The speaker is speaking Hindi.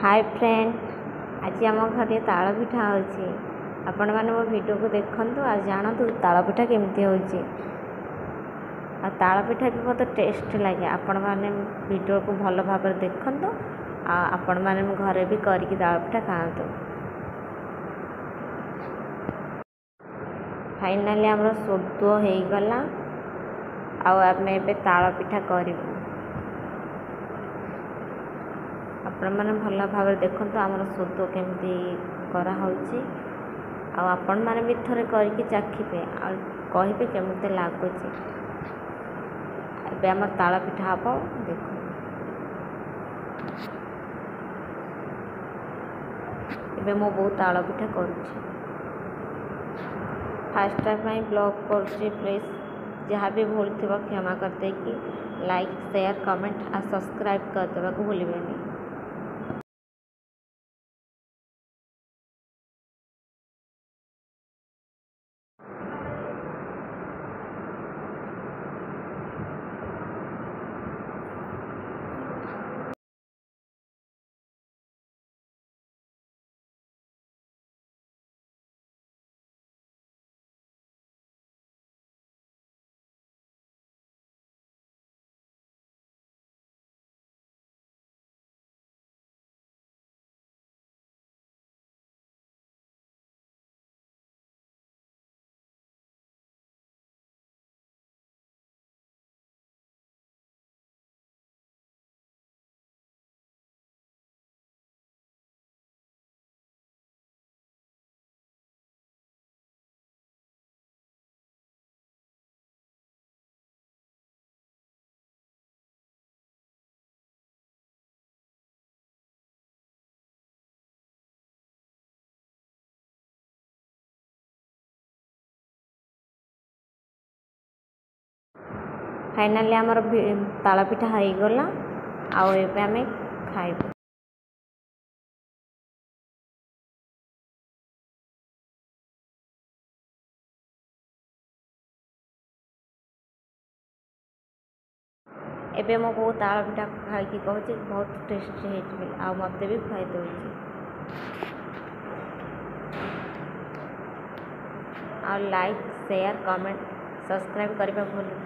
हाय फ्रेंड, आज आम घर ताल पिठा होची। आपण माने मो वीडियो को देखंतु आ जानतु ताल पिठा केमती होची। आ ताल पिठा भी बहुत टेस्ट लगे। आपण माने वीडियो को भल भाव देखंतु आ आपण माने घरे भी करके ताल पिठा खांतु। फाइनली हमर सोदो हो गला। आमे एबे ताल पिठा करिबु। आपण मैंने भल भाव देखते आमर सोदो केमती करा होची। आपण मैंने भी थोड़े करके चाखिबे आ कहिबे केमती लागुची। एबे हमर ताल पिठा हबो देखो। एबे मो बहुत ताल पिठा करूची। फर्स्ट टाइम ब्लॉग करूची। प्लीज जहाँ भी भूल थी क्षमा करते कि लाइक शेयर कमेंट आ सब्सक्राइब कर देवा को भूलिबेनी। फाइनली आमर ताल पिठा हो गला। आबे आमे खाइबु। एबे मो बहुत ताल पिठा खाई कहूँ बहुत टेस्टी है। आ मत भी खुआई दूसरी। आ लाइक शेयर कमेंट सब्सक्राइब करने भूल